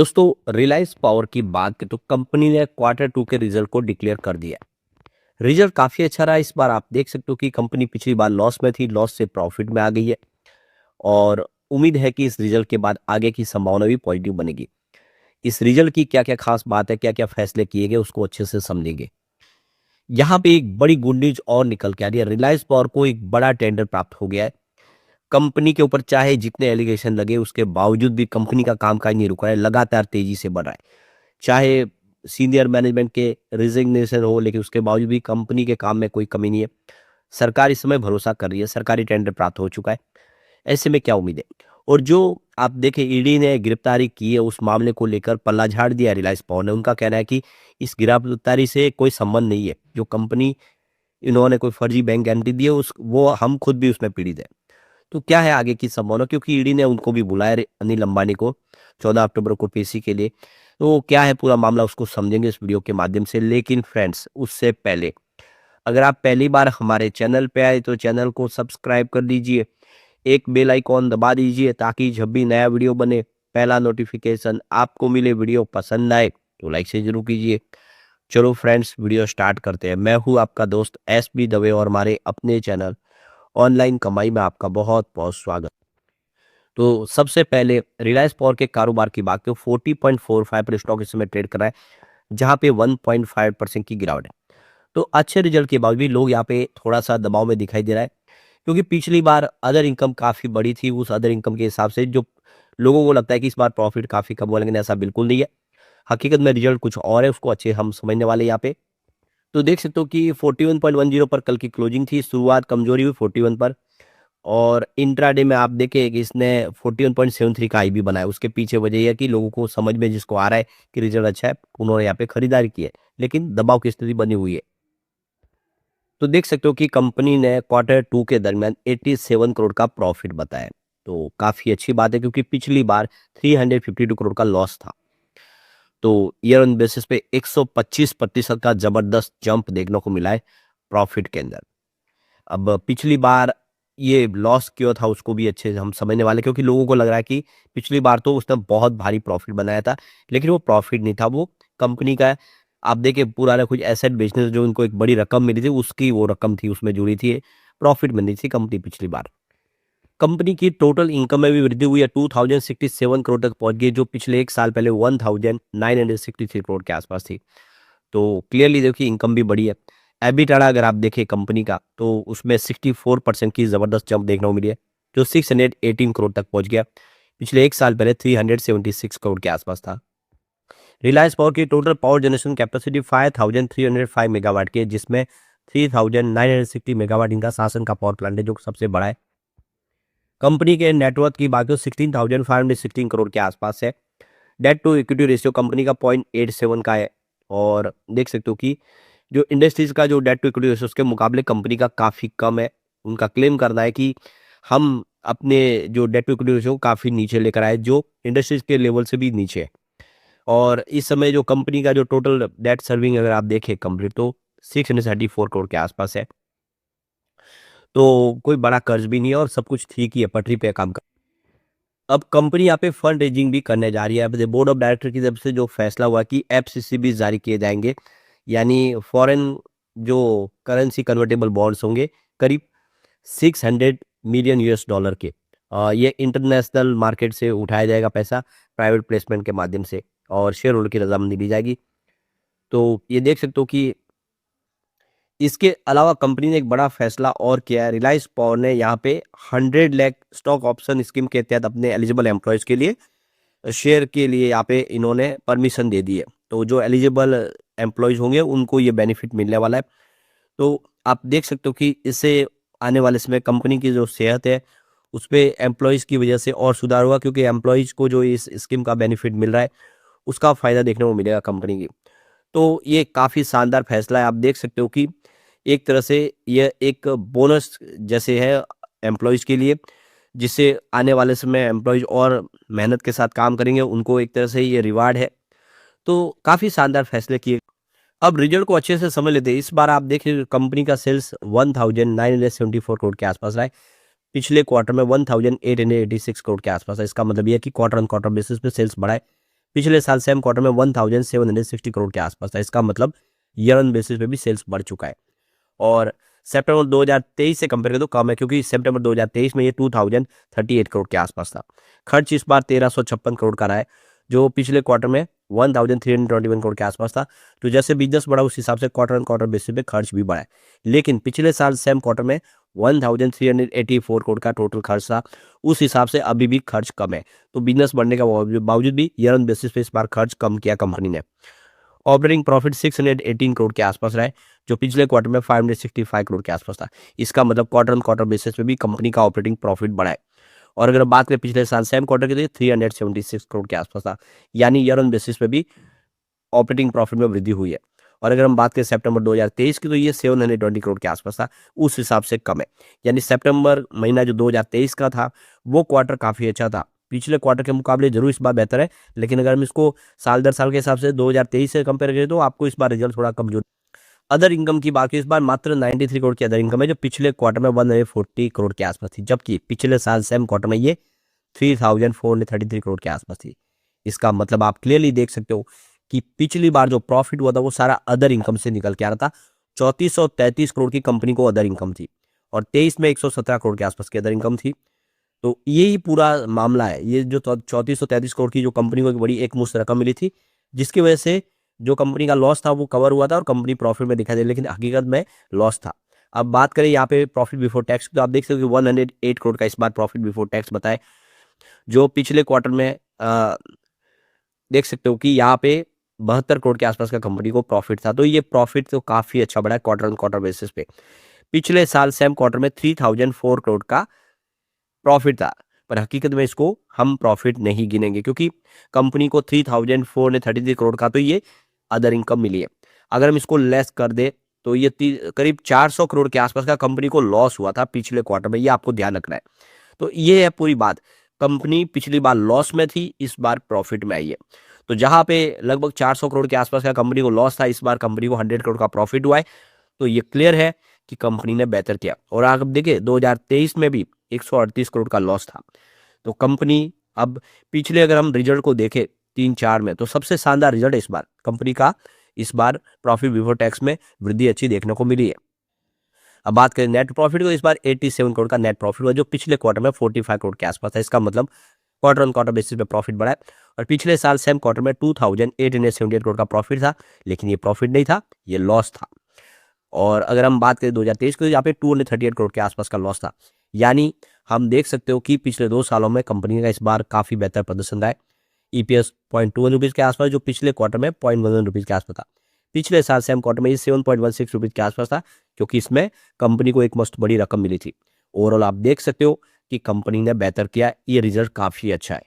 दोस्तों रिलायंस पावर की बात करें तो कंपनी ने क्वार्टर टू के रिजल्ट को डिक्लेयर कर दिया। रिजल्ट काफी अच्छा रहा इस बार। आप देख सकते हो कि कंपनी पिछली बार लॉस में थी, लॉस से प्रॉफिट में आ गई है और उम्मीद है कि इस रिजल्ट के बाद आगे की संभावना भी पॉजिटिव बनेगी। इस रिजल्ट की क्या क्या खास बात है, क्या क्या फैसले किए गए, उसको अच्छे से समझेंगे। यहाँ पे एक बड़ी गुड न्यूज और निकल के आ रही है। रिलायंस पावर को एक बड़ा टेंडर प्राप्त हो गया है। कंपनी के ऊपर चाहे जितने एलिगेशन लगे उसके बावजूद भी कंपनी का कामकाज नहीं रुका है, लगातार तेजी से बढ़ रहा है। चाहे सीनियर मैनेजमेंट के रिजिग्नेशन हो, लेकिन उसके बावजूद भी कंपनी के काम में कोई कमी नहीं है। सरकार इस समय भरोसा कर रही है, सरकारी टेंडर प्राप्त हो चुका है। ऐसे में क्या उम्मीद है? और जो आप देखें, ईडी ने गिरफ्तारी की है, उस मामले को लेकर पल्ला झाड़ दिया रिलायंस पावर ने। उनका कहना है कि इस गिरफ्तारी से कोई संबंध नहीं है। जो कंपनी इन्होंने कोई फर्जी बैंक गारंटी दी है, उस वो हम खुद भी उसमें पीड़ित है। तो क्या है आगे की संभावना? क्योंकि ईडी ने उनको भी बुलाया अनिल अंबानी को 14 अक्टूबर को पेशी के लिए। तो क्या है पूरा मामला, उसको समझेंगे इस वीडियो के माध्यम से। लेकिन फ्रेंड्स, उससे पहले अगर आप पहली बार हमारे चैनल पे आए तो चैनल को सब्सक्राइब कर लीजिए, एक बेल आइकॉन दबा दीजिए ताकि जब भी नया वीडियो बने पहला नोटिफिकेशन आपको मिले। वीडियो पसंद आए तो लाइक से जरूर कीजिए। चलो फ्रेंड्स, वीडियो स्टार्ट करते हैं। मैं हूँ आपका दोस्त SB दवे और हमारे अपने चैनल ऑनलाइन कमाई में आपका बहुत बहुत स्वागत। तो सबसे पहले रिलायंस पावर के कारोबार की बात करें, 40.45 पर स्टॉक इस समय ट्रेड कर रहा है, जहां पे 1.5% की गिरावट है। तो अच्छे रिजल्ट के बावजूद भी लोग यहाँ पे थोड़ा सा दबाव में दिखाई दे रहा है, क्योंकि पिछली बार अदर इनकम काफी बड़ी थी। उस अदर इनकम के हिसाब से जो लोगों को लगता है कि इस बार प्रॉफिट काफी कम हुआ, लेकिन ऐसा बिल्कुल नहीं है। हकीकत में रिजल्ट कुछ और है, उसको अच्छे हम समझने वाले हैं यहाँ पे। तो देख सकते हो कि 41.10 पर कल की क्लोजिंग थी। शुरुआत कमजोरी हुई 41 पर, और इंट्राडे में आप देखें कि इसने 41.73 का आई भी बनाया। उसके पीछे वजह यह है कि लोगों को समझ में जिसको आ रहा है कि रिजल्ट अच्छा है, उन्होंने यहाँ पे खरीदारी की है, लेकिन दबाव की स्थिति बनी हुई है। तो देख सकते हो कि कंपनी ने क्वार्टर टू के दरमियान 87 करोड़ का प्रॉफिट बताया। तो काफी अच्छी बात है, क्योंकि पिछली बार 352 करोड़ का लॉस था। तो ईयर ऑन बेसिस पे 125% का जबरदस्त जंप देखने को मिला है प्रॉफिट के अंदर। अब पिछली बार ये लॉस क्यों था उसको भी अच्छे से हम समझने वाले, क्योंकि लोगों को लग रहा है कि पिछली बार तो उसने बहुत भारी प्रॉफिट बनाया था, लेकिन वो प्रॉफिट नहीं था, वो कंपनी का आप देखिए पुराना कुछ एसेट बेचने से जो उनको एक बड़ी रकम मिली थी, उसकी वो रकम थी उसमें जुड़ी थी। प्रॉफिट बनी थी कंपनी पिछली बार। कंपनी की टोटल इनकम में भी वृद्धि हुई है, 2067 करोड़ तक पहुंच गई, जो पिछले एक साल पहले 1963 करोड़ के आसपास थी। तो क्लियरली देखिए इनकम भी बढ़ी है। एबिटाडा अगर आप देखें कंपनी का, तो उसमें 64% की जबरदस्त जंप देखने को मिली है, जो 618 करोड़ तक पहुंच गया। पिछले एक साल पहले 376 करोड़ के आसपास था। रिलायंस पावर की total power generation capacity 5305 megawatt की है, जिसमें 3960 मेगावाट इनका शासन का पावर प्लांट है, जो सबसे बड़ा है। कंपनी के नेटवर्थ की बात करें 16,516 करोड़ के आसपास है। Debt to equity ratio company का 0.87 का है। और देख सकते हो कि जो इंडस्ट्रीज का जो डेट टू इक्विटी रेशियो उसके मुकाबले कंपनी का काफ़ी कम है। उनका क्लेम करना है कि हम अपने जो डेट टू इक्विटी रेशियो को काफ़ी नीचे लेकर आए, जो इंडस्ट्रीज के लेवल से भी नीचे है। और इस समय जो कंपनी का जो टोटल डेट सर्विंग अगर आप देखें कंप्लीट, तो 634 करोड़ के आसपास है। तो कोई बड़ा कर्ज भी नहीं है और सब कुछ ठीक ही है, पटरी पे काम कर। अब कंपनी यहाँ पे फंड रेजिंग भी करने जा रही है। अब बोर्ड ऑफ डायरेक्टर की तरफ से जो फैसला हुआ कि एफसीसी भी जारी किए जाएंगे, यानी फॉरेन जो करेंसी कन्वर्टेबल बॉन्ड्स होंगे, करीब 600 मिलियन US डॉलर के। ये इंटरनेशनल मार्केट से उठाया जाएगा पैसा, प्राइवेट प्लेसमेंट के माध्यम से, और शेयर होल्डर की रजामंदी ली जाएगी। तो ये देख सकते हो कि इसके अलावा कंपनी ने एक बड़ा फैसला और किया है। रिलायंस पावर ने यहाँ पे 100 लाख स्टॉक ऑप्शन स्कीम के तहत अपने एलिजिबल एम्प्लॉयज के लिए शेयर के लिए यहाँ पे इन्होंने परमिशन दे दी है। तो जो एलिजिबल एम्प्लॉयज होंगे उनको ये बेनिफिट मिलने वाला है। तो आप देख सकते हो कि इससे आने वाले समय कंपनी की जो सेहत है उस पे एम्प्लॉयज की वजह से और सुधार होगा, क्योंकि एम्प्लॉयज को जो इस स्कीम का बेनिफिट मिल रहा है उसका फायदा देखने को मिलेगा कंपनी की। तो ये काफ़ी शानदार फैसला है। आप देख सकते हो कि एक तरह से यह एक बोनस जैसे है एम्प्लॉयज़ के लिए, जिससे आने वाले समय एम्प्लॉयज़ और मेहनत के साथ काम करेंगे, उनको एक तरह से ये रिवार्ड है। तो काफ़ी शानदार फैसले किए। अब रिजल्ट को अच्छे से समझ लेते हैं। इस बार आप देखिए कंपनी का सेल्स 1974 करोड़ के आसपास रहा है। पिछले क्वार्टर में 1886 करोड़ के आसपास है। इसका मतलब ये है कि क्वार्टर ऑन क्वार्टर बेसिस पे सेल्स बढ़ा है। पिछले साल सेम क्वार्टर में 1760 करोड़ के आसपास था। इसका मतलब ईयर ऑन बेसिस पे भी सेल्स बढ़ चुका है। और सितंबर 2023 से कंपेयर करें तो कम है, क्योंकि सितंबर 2023 में ये 2038 करोड़ के आसपास था। खर्च इस बार 1356 करोड़ का रहा है, जो पिछले क्वार्टर में 1321 करोड़ के आसपास था। तो जैसे बिजनेस बढ़ा उस हिसाब से क्वार्टर ऑन क्वार्टर बेसिस पे खर्च भी बढ़ा है। लेकिन पिछले साल सेम क्वार्टर में 1384 करोड़ का टोटल खर्च था, उस हिसाब से अभी भी खर्च कम है। तो बिजनेस बढ़ने का बावजूद भी ईयर ऑन बेसिस पे इस बार खर्च कम किया कंपनी ने। ऑपरेटिंग प्रॉफिट 618 करोड़ के आसपास रहा है, जो पिछले क्वार्टर में 565 करोड़ के आसपास था। इसका मतलब क्वार्टर ऑन क्वार्टर बेसिस पे भी कंपनी का ऑपरेटिंग प्रॉफिट बढ़ा है। और अगर बात करें पिछले साल सेम क्वार्टर की, तो 376 करोड़ के आसपास था, यानी ईयर ऑन बेसिस पे भी ऑपरेटिंग प्रॉफिट में वृद्धि हुई है। और अगर हम बात करें सितंबर 2023 की, तो ये 720 करोड़ के आसपास था, उस हिसाब से कम है। यानी सितंबर महीना जो 2023 का था, वो क्वार्टर काफ़ी अच्छा था। पिछले क्वार्टर के मुकाबले जरूर इस बार बेहतर है, लेकिन अगर हम इसको साल दर साल के हिसाब से 2023 से कंपेयर करें तो आपको इस बार रिजल्ट थोड़ा कमजोर। अदर इनकम की बात की, इस बार मात्र 93 करोड़ की अदर इनकम है, जो पिछले क्वार्टर में 140 करोड़ के आसपास थी, जबकि पिछले साल सेम क्वार्टर में ये 3433 करोड़ के आसपास थी। इसका मतलब आप क्लियरली देख सकते हो कि पिछली बार जो प्रॉफिट हुआ था वो सारा अदर इनकम से निकल के आ रहा था। 3433 करोड़ की कंपनी को अदर इनकम थी, और 23 में 117 करोड़ के आसपास की अदर इनकम थी। तो यही पूरा मामला है। ये जो 3433 करोड़ की जो कंपनी को एक बड़ी एक मुश्त रकम मिली थी, जिसकी वजह से जो कंपनी का लॉस था वो कवर हुआ था और कंपनी प्रॉफिट में दिखाई दे, लेकिन हकीकत में लॉस था। अब बात करें यहाँ पे प्रॉफिट बिफोर टैक्स, तो आप देख सकते हो कि 108 करोड़ का इस बार प्रॉफिट बिफोर टैक्स बताए, जो पिछले क्वार्टर में देख सकते हो कि यहाँ पे 72 करोड़ के आसपास का कंपनी को प्रॉफिट था। तो ये प्रॉफिट तो काफी अच्छा बढ़ा है क्वार्टर ऑन क्वार्टर बेसिस पे। पिछले साल सेम क्वार्टर में 3004 करोड़ का प्रॉफिट था, पर हकीकत में इसको हम प्रॉफिट नहीं गिनेंगे, क्योंकि कंपनी को 3433 करोड़ का तो ये अदर इनकम मिली है। अगर हम इसको लेस कर दे तो ये करीब 400 करोड़ के आसपास का कंपनी को लॉस हुआ था पिछले क्वार्टर में, ये आपको ध्यान रखना है। तो ये है पूरी बात। कंपनी पिछली बार लॉस में थी, इस बार प्रॉफिट में आई है। तो जहां पे लगभग 400 करोड़ के आसपास का कंपनी को लॉस था, इस बार कंपनी को 100 करोड़ का प्रॉफिट हुआ है। तो ये क्लियर है कि कंपनी ने बेहतर किया। और आप देखिए 2023 में भी 138 करोड़ का लॉस था। तो कंपनी अब पिछले अगर हम रिजल्ट को देखें 3-4 में, तो सबसे शानदार रिजल्ट है इस बार कंपनी का। इस बार प्रॉफिट बिफोर टैक्स में वृद्धि अच्छी देखने को मिली है। अब बात करें नेट प्रॉफिट को, इस बार 87 करोड़ का नेट प्रॉफिट हुआ, जो पिछले क्वार्टर में 45 करोड़ के आसपास था। इसका मतलब क्वार्टर ऑन क्वार्टर बेसिस पे प्रॉफिट बढ़ा है। और पिछले साल सेम क्वार्टर में 2878 करोड़ का प्रॉफिट था, लेकिन ये प्रॉफिट नहीं था, ये लॉस था। और अगर हम बात करें 2023 को, यहाँ पे 238 करोड़ के आसपास का लॉस था। यानी हम देख सकते हो कि पिछले 2 सालों में कंपनी का इस बार काफी बेहतर प्रदर्शन रहा है। ईपीएस 0.21 रुपीज के आसपास, जो पिछले क्वार्टर में 0.11 रुपीज के आसपास था। पिछले साल सेम क्वार्टर में ये 7.16 रुपीज के आसपास था, क्योंकि इसमें कंपनी को एक मस्त बड़ी रकम मिली थी। ओवरऑल आप देख सकते हो कि कंपनी ने बेहतर किया, ये रिजल्ट काफी अच्छा है।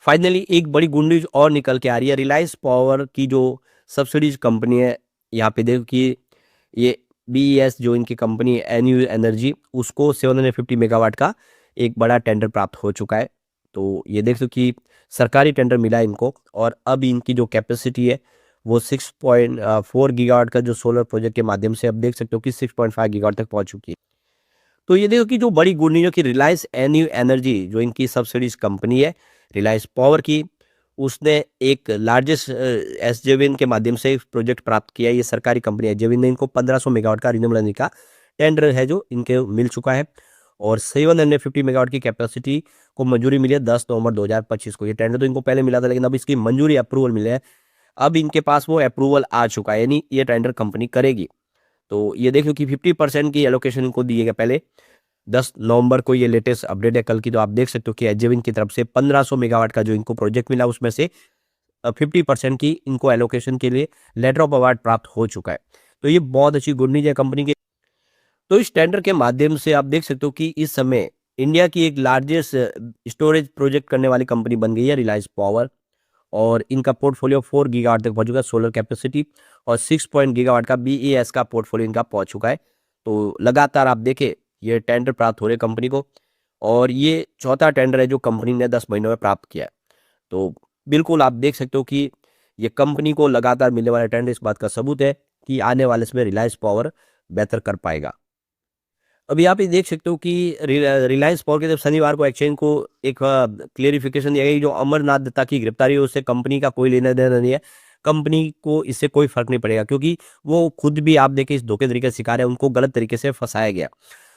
फाइनली एक बड़ी गुड न्यूज और निकल के आ रही है। रिलायंस पावर की जो सब्सिडीज कंपनी है, यहाँ पे देखो कि ये बीईएस जो इनकी कंपनी है एन्यू एनर्जी, उसको 750 मेगावाट का एक बड़ा टेंडर प्राप्त हो चुका है। तो ये देख सकते हो कि सरकारी टेंडर मिला है इनको, और अब इनकी जो कैपेसिटी है वो 6.4 गीगावाट का जो सोलर प्रोजेक्ट के माध्यम से अब देख सकते हो कि 6.5 गीगावाट तक पहुंच चुकी है। तो ये देखो कि जो बड़ी गुड न्यूज है कि रिलायंस एन्यू एनर्जी जो इनकी सब्सिडीज कंपनी है रिलायंस पावर की, उसने एक लार्जेस्ट एसजेविन के माध्यम से प्रोजेक्ट प्राप्त किया है। ये सरकारी कंपनी है एसजेविन ने इनको 1500 मेगावाट का रिन्यूएबल एनर्जी का टेंडर है जो इनके मिल चुका है, और 750 मेगावाट की कैपेसिटी को मंजूरी मिली है 10 नवंबर 2025 को। ये टेंडर तो इनको पहले मिला था, लेकिन अब इसकी मंजूरी अप्रूवल मिले है। अब इनके पास वो अप्रूवल आ चुका है, यानी ये टेंडर कंपनी करेगी। तो ये देखो कि 50% की एलोकेशन इनको दिए गए पहले 10 नवंबर को। ये लेटेस्ट अपडेट है कल की। तो आप देख सकते हो कि एजेविन की तरफ से 1500 मेगावाट का जो इनको प्रोजेक्ट मिला, उसमें से 50% की इनको एलोकेशन के लिए लेटर ऑफ अवार्ड प्राप्त हो चुका है। तो ये बहुत अच्छी गुड न्यूज है कंपनी की। तो इस टेंडर के माध्यम से आप देख सकते हो कि इस समय इंडिया की एक लार्जेस्ट स्टोरेज प्रोजेक्ट करने वाली कंपनी बन गई है रिलायंस पावर, और इनका पोर्टफोलियो 4 गीगावाट तक पहुंच चुका है सोलर कैपेसिटी, और 6 गीगावाट का बीईएस का पोर्टफोलियो इनका पहुंच चुका है। तो लगातार आप देखें ये टेंडर प्राप्त हो रहे कंपनी को, और ये चौथा टेंडर है जो कंपनी ने 10 महीनों में प्राप्त किया है। तो बिल्कुल आप देख सकते हो कि ये कंपनी को लगातार मिलने वाला टेंडर इस बात का सबूत है कि आने वाले समय रिलायंस पावर बेहतर कर पाएगा। अभी आप ये देख सकते हो कि रिलायंस पावर के जब शनिवार को एक्सचेंज को एक क्लेरिफिकेशन दिया गया कि जो अमरनाथ दत्ता की गिरफ्तारी है उससे कंपनी का कोई लेना देना नहीं है। कंपनी को इससे कोई फर्क नहीं पड़ेगा क्योंकि वो खुद भी आप देखें इस धोखाधड़ी का शिकार है, उनको गलत तरीके से फंसाया गया।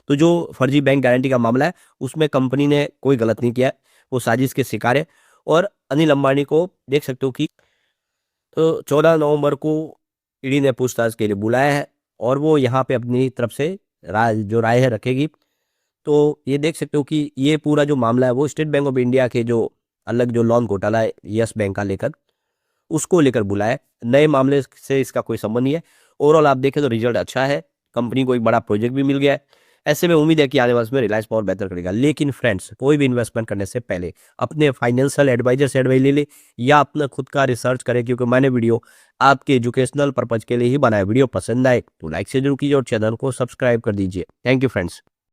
तो जो फर्जी बैंक गारंटी का मामला है उसमें कंपनी ने कोई गलत नहीं किया है, वो साजिश के शिकार है। और अनिल अंबानी को देख सकते हो कि 14 नवंबर को ईडी ने पूछताछ के लिए बुलाया है और वो यहाँ पे अपनी तरफ से राय है रखेगी। तो ये देख सकते हो कि ये पूरा जो मामला है वो स्टेट बैंक ऑफ इंडिया के जो अलग जो लोन घोटाला है यस बैंक का लेकर उसको लेकर बुलाया है। नए मामले से इसका कोई संबंध नहीं है। ओवरऑल आप देखें तो रिजल्ट अच्छा है, कंपनी को एक बड़ा प्रोजेक्ट भी मिल गया है। ऐसे में उम्मीद है कि आने वाले समय रिलायंस पावर बेहतर करेगा। लेकिन फ्रेंड्स, कोई भी इन्वेस्टमेंट करने से पहले अपने फाइनेंशियल एडवाइजर से एडवाइस ले ले या अपना खुद का रिसर्च करें, क्योंकि मैंने वीडियो आपके एजुकेशनल पर्पज के लिए ही बनाया। वीडियो पसंद आए तो लाइक से जरूर कीजिए और चैनल को सब्सक्राइब कर दीजिए। Thank you friends.